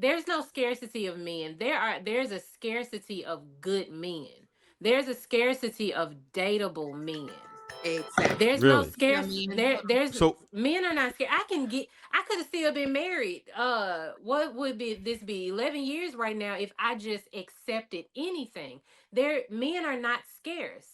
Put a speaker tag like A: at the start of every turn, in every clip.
A: there's no scarcity of men. There's a scarcity of good men. There's a scarcity of dateable men.
B: Exactly.
A: There's no
C: Really?
D: I
A: scarce
D: mean,
A: there's
C: So
A: men are not scared. I could have still been married. What would be this be 11 years right now if I just accepted anything. Men are not scarce.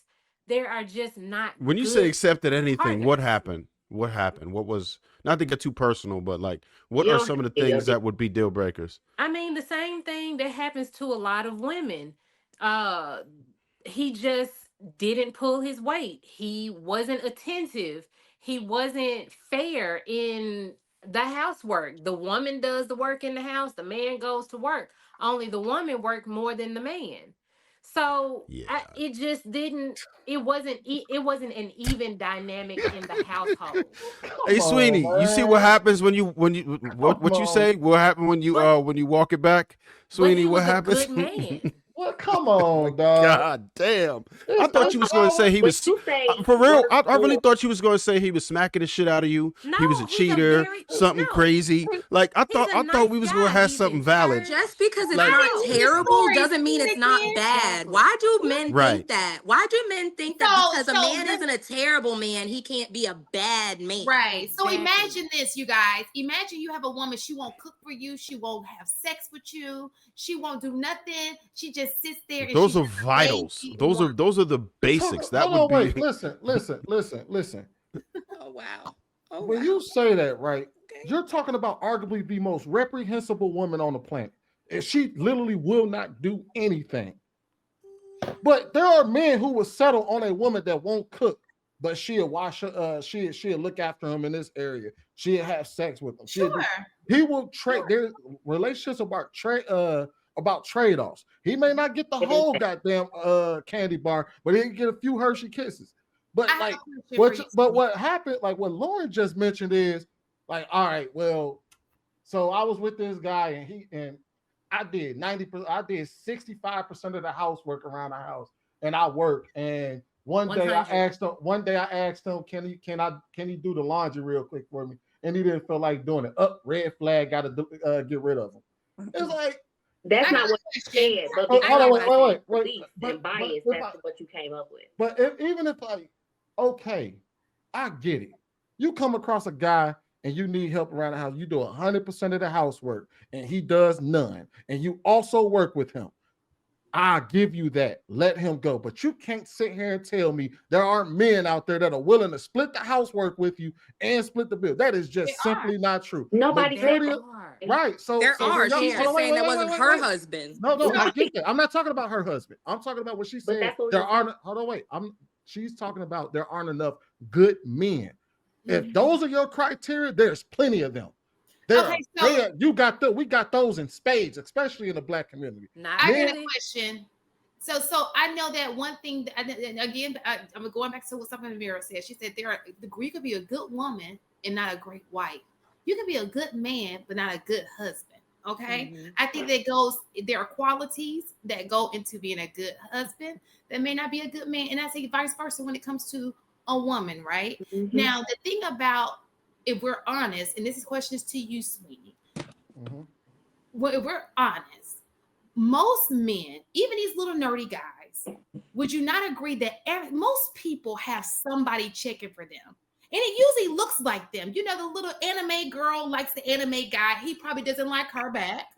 A: There are just not
C: when you say
A: good
C: accepted anything, what
A: partners.
C: happened? What happened? What was, not to get too personal, but like, what
E: You
C: are
E: don't have
C: some of the
E: to be
C: things that would be deal breakers?
A: I mean, the same thing that happens to a lot of women. Uh, he just didn't pull his weight. He wasn't attentive. He wasn't fair in the housework. The woman does the work in the house, the man goes to work. Only the woman worked more than the man. So
C: Yeah.
A: it just didn't. It wasn't an even dynamic in the household.
C: Hey,
F: Come on,
C: Sweeney, you see what
F: man.
C: happens when you
F: Come
C: what you
F: on.
C: say? What happened
A: But
C: when you walk it back,
A: but
C: Sweeney?
A: he
C: What
A: was a
C: happens?
A: good man.
F: What? Come on, dog.
C: God damn! I thought
F: It's
C: you was going to say he
E: But
C: was
E: you say
C: for real.
E: work
C: I really
E: for
C: thought you was going to say he was smacking the shit out of you. He was a
A: No, he's a
C: cheater,
A: very
C: something
A: no.
C: crazy. Like
A: He's a
C: I thought
A: nice
C: we was going to
A: guy.
C: have
A: He's
C: something
A: in
C: valid.
A: church.
B: Just because it's
C: Like
B: not
D: no, the
B: terrible
D: story,
B: doesn't mean
D: say
B: it's
D: it
B: not
D: again.
B: bad.
A: Exactly.
B: Why do men
C: Right.
B: think that? Why do men think that
D: So,
B: because a
D: so
B: man
D: let
B: isn't a terrible man, he can't be a bad man?
D: Right. So
A: Exactly.
D: imagine this, you guys. Imagine you have a woman, she won't cook for you, she won't have sex with you, she won't do nothing. She just sits there and
C: Those
D: she's
C: are
D: just
C: vitals.
D: lazy.
C: Those are the basics. That
F: Hold
C: would
F: on,
C: be
F: wait. Listen.
B: Oh wow. Oh
F: When
B: wow.
F: you say that, right,
B: Okay.
F: you're talking about arguably the most reprehensible woman on the planet. And she literally will not do anything. But there are men who will settle on a woman that won't cook, but she'll wash she'll look after him in this area. She'll have sex with him.
D: Sure.
F: He will trade their relationships about trade-offs. He may not get the whole goddamn candy bar, but he can get a few Hershey kisses. But
D: I have
F: like
D: a question for you.
F: what happened, like what Lauren just mentioned is like, all right, well, so I was with this guy and I did 90%, I did 65% of the housework around the house, and I work. And one day I
A: 100.
F: asked him, can he do the laundry real quick for me? And he didn't feel like doing it. Up, red flag, gotta get rid of him. It's like,
E: That's
D: I
E: not
D: got
E: what
D: a
E: you
D: question.
E: said, but
F: hold
E: because
F: on,
E: of
F: wait.
E: beliefs and bias, that's what you came up with.
F: But even if like, okay, I get it. You come across a guy and you need help around the house, you do 100% of the housework and he does none, and you also work with him. I'll give you that. Let him go. But you can't sit here and tell me there aren't men out there that are willing to split the housework with you and split the bill. That is just simply not true.
E: Nobody
A: There
E: said
A: are.
F: Right. So
B: There
F: when
B: are.
F: y'all-
B: She's
F: hold
B: just
F: on,
B: saying that wasn't her
F: wait.
B: husband.
F: No, I get that. I'm not talking about her husband. I'm talking about what she said.
E: that's what
F: There
E: we
F: aren't. Hold on, wait. She's talking about there aren't enough good men. If those are your criteria, there's plenty of them. We got those in spades, especially in the black community.
A: Not
D: I got a
A: really.
D: question. So I know that one thing. Again, I'm going back to what something Vera said. She said you could be a good woman and not a great wife. You can be a good man but not a good husband. Okay, I think there are qualities that go into being a good husband that may not be a good man, and I say vice versa when it comes to a woman, right?
E: Mhm.
D: Now, the thing about, if we're honest, and this question is to you, Sweetie. Well, if we're honest, most men, even these little nerdy guys, would you not agree that most people have somebody checking for them? And it usually looks like them. You know, the little anime girl likes the anime guy. He probably doesn't like her back.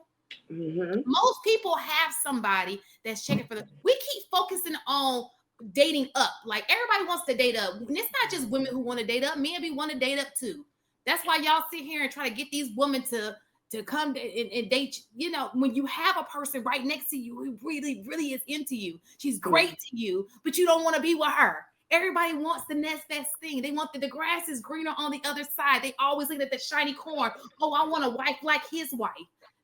D: Most people have somebody that's checking for them. We keep focusing on dating up. Like, everybody wants to date up. And it's not just women who want to date up. Men be want to date up too. That's why y'all sit here and try to get these women to come and date. You know, when you have a person right next to you who really, really is into you, she's great to you, but you don't want to be with her. Everybody wants the next best thing. They want the grass is greener on the other side. They always look at the shiny corn. Oh, I want a wife like his wife.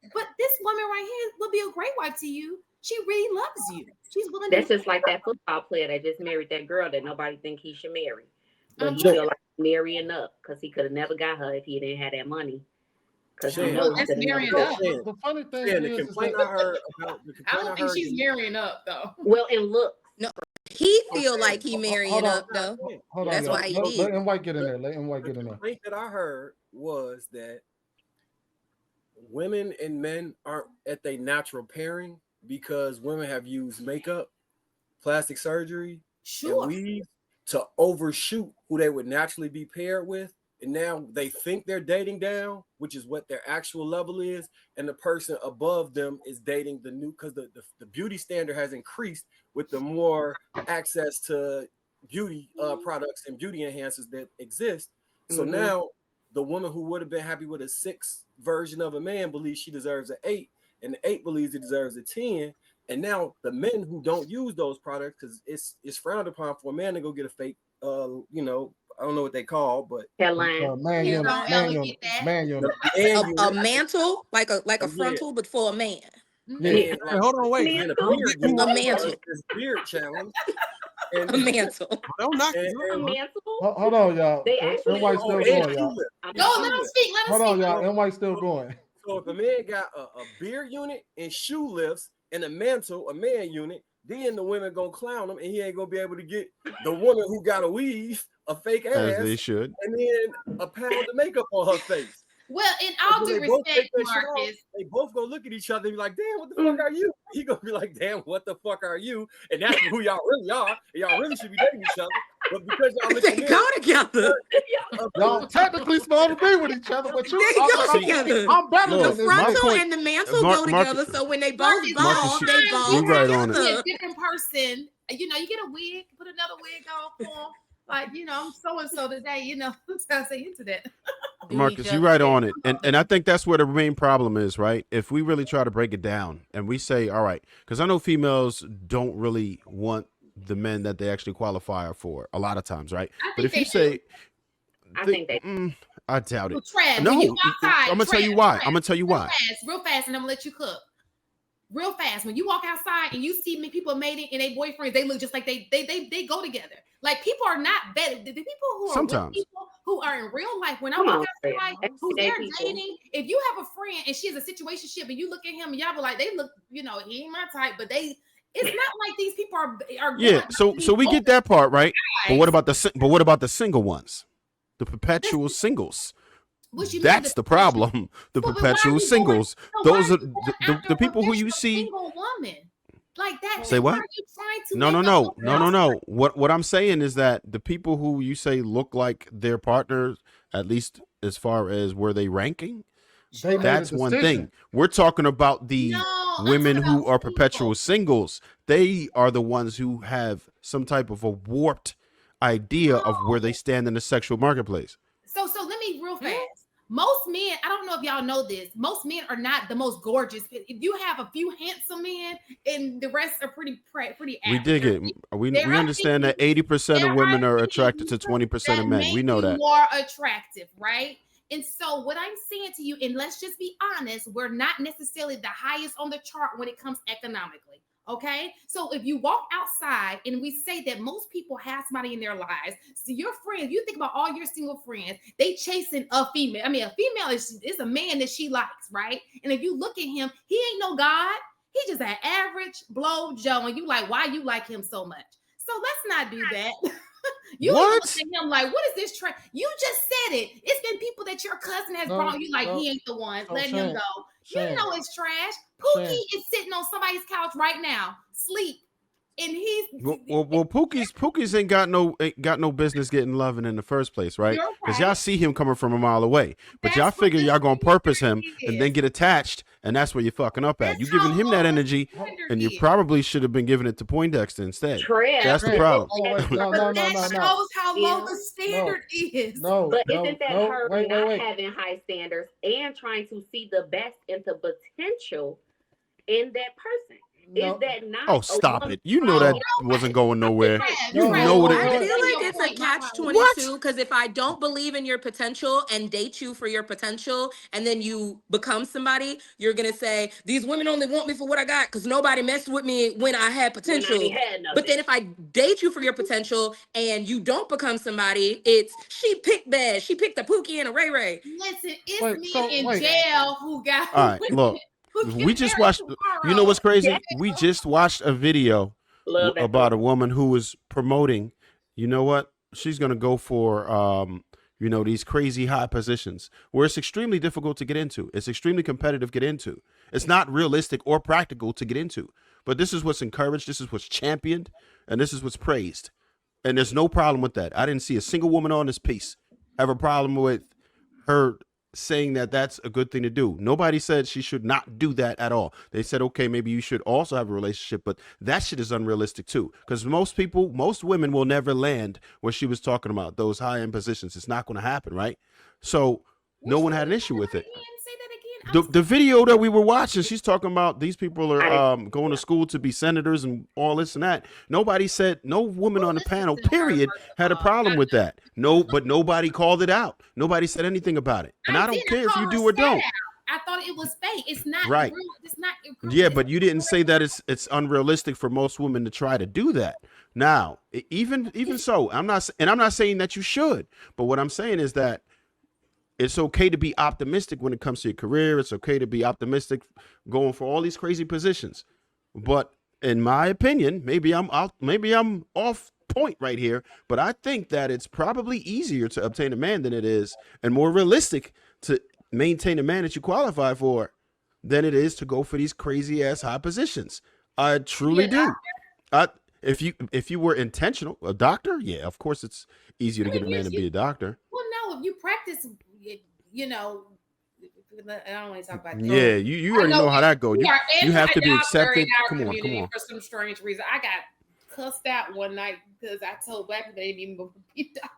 D: But this woman right here would be a great wife to you. She really loves you. She's willing
E: That's
D: to.
E: just like that football player that just married that girl that nobody think he should marry. But he feel like marrying up because he could have never got her if he didn't have that money. Because he knows
D: That's marrying
E: never.
D: up.
F: The funny thing
G: The
F: is
G: complaint
F: that,
G: I heard
D: I don't think she's marrying up though.
E: Well, and look,
B: No, he feel like he marrying up though.
F: hold on,
B: That's
F: y'all.
B: why he
F: Let
B: did.
F: him White get in there. Let him White
G: the
F: get in there.
G: complaint that I heard was that women and men aren't at their natural pairing because women have used makeup, plastic surgery, and weave to overshoot who they would naturally be paired with. And now they think they're dating down, which is what their actual level is. And the person above them is dating the new, because the beauty standard has increased with the more access to beauty products and beauty enhancers that exist. So now the woman who would have been happy with a 6 version of a man believes she deserves an 8, and the 8 believes it deserves a 10. And now the men who don't use those products, because it's frowned upon for a man to go get a fake, I don't know what they call, but
F: man unit.
B: A mantle, like a frontal, but for a man.
F: Yeah.
G: Hey,
H: hold on, wait.
G: A
B: mantle.
G: Beard challenge.
B: And, a mantle.
E: Hold
F: on, y'all.
E: They actually
F: NY still going, y'all.
D: No, let them speak.
F: Hold on, y'all. NY still going.
G: So if a man got a beard unit and shoe lifts and a mantle, a man unit, then the women gonna clown him, and he ain't gonna be able to get the woman who got a weave, a fake ass,
C: as they should,
G: and then a pound of makeup on her face.
D: Well, in all due respect, Marcus,
G: they both gonna look at each other and be like, "Damn, what the fuck are you?" He gonna be like, "Damn, what the fuck are you?" And that's who y'all really are. And y'all really should be dating each other, but because y'all
B: they go together.
F: Y'all technically supposed to be with each other, but you, I'm better
B: the
F: than this.
B: frontal and the mantle go together. So when they both ball, they ball.
C: Right on it.
D: A different person, you get a wig, put another wig on for them. Like, I'm so and so today, that's the internet.
C: Marcus, you're right on it. And I think that's where the main problem is, right? If we really try to break it down and we say, all right, because I know females don't really want the men that they actually qualify for a lot of times, right? But if you say,
E: I think they
C: I doubt it.
D: Well, Trav,
C: No,
D: when you outside,
C: I'm gonna tell you why. I'm gonna tell you why.
D: Real fast, and I'm gonna let you cook. Real fast. When you walk outside and you see people mating and they boyfriends, they look just like they go together. Like, people are not better. The people who are
C: sometimes
D: people who are in real life, when I walk outside, who they're dating, if you have a friend and she has a situationship and you look at him and y'all be like, they look, he ain't my type, but it's not like these people are
C: yeah. So we get that part right. But what about the single ones, the perpetual singles? That's the problem. The perpetual singles. Those are the people who you see.
D: Single woman. Like that.
C: Say what? No. What I'm saying is that the people who you say look like their partners, at least as far as where they ranking, that's one thing. We're talking about the women who are perpetual singles. They are the ones who have some type of a warped idea of where they stand in the sexual marketplace.
D: So let me real fast. Most men, I don't know if y'all know this, most men are not the most gorgeous. If you have a few handsome men and the rest are pretty average.
C: We dig it. We understand that 80% of women are attracted to 20% of men. We know that.
D: More attractive, right? And so what I'm saying to you, and let's just be honest, we're not necessarily the highest on the chart when it comes economically. Okay, so if you walk outside and we say that most people have somebody in their lives, so your friends, you think about all your single friends, they chasing a female. I mean, a female is a man that she likes, right? And if you look at him, he ain't no God. He just an average blow Joe, and you like, why you like him so much? So let's not do that. You look at him like, what is this trend? You just said it. It's been people that your cousin has brought you like, he ain't the one. Let him go. You know it's trash. Pookie is sitting on somebody's couch right now, sleep, and he's
C: well. Pookie's ain't got no business getting loving in the first place, right? Because y'all see him coming from a mile away, but y'all figure y'all gonna purpose him and then get attached, and that's where you're fucking up at. You giving him that energy, and you probably should have been giving it to Poindexter instead. That's the problem.
F: No.
D: That shows how low the standard is.
E: But isn't that her not having high standards and trying to see the best and the potential in that person? Is that not?
C: Oh, stop it! You know that wasn't going nowhere. You know what it
B: I feel like it's a catch-22 because if I don't believe in your potential and date you for your potential, and then you become somebody, you're gonna say these women only want me for what I got because nobody messed with me when I had potential. But then if I date you for your potential and you don't become somebody, it's she picked bad. She picked a Pookie and a Ray Ray.
D: Listen, it's me in jail who got.
C: All right, look. We just watched. You know what's crazy? We just watched a video about a woman who was promoting. You know what? She's gonna go for You know, these crazy high positions where it's extremely difficult to get into. It's extremely competitive to get into. It's not realistic or practical to get into. But this is what's encouraged. This is what's championed. And this is what's praised. And there's no problem with that. I didn't see a single woman on this piece have a problem with her saying that that's a good thing to do. Nobody said she should not do that at all. They said, okay, maybe you should also have a relationship, but that shit is unrealistic too. Because most women will never land what she was talking about, those high-end positions. It's not going to happen, right? So no one had an issue with it. The video that we were watching, she's talking about these people are going to school to be senators and all this and that. Nobody said, no woman on the panel, period, had a problem with that. No, but nobody called it out. Nobody said anything about it. And I don't care if you do or don't.
D: I thought it was fake. It's not
C: right.
D: Real. It's not.
C: Yeah, but you didn't say that it's unrealistic for most women to try to do that. Now, even so, I'm not saying that you should. But what I'm saying is that it's okay to be optimistic when it comes to your career. It's okay to be optimistic going for all these crazy positions. But in my opinion, maybe I'm off point right here, but I think that it's probably easier to obtain a man than it is, and more realistic to maintain a man that you qualify for than it is to go for these crazy ass high positions. I truly do. If you were intentional, a doctor, yeah, of course it's easier to get a man to be a doctor.
D: Well, no, if you practice, you know, I don't want to talk about that.
C: Yeah, you already know how that goes. You have to be accepted. Come on.
D: For some strange reason, I got cussed out one night because I told black people they didn't even be doctors.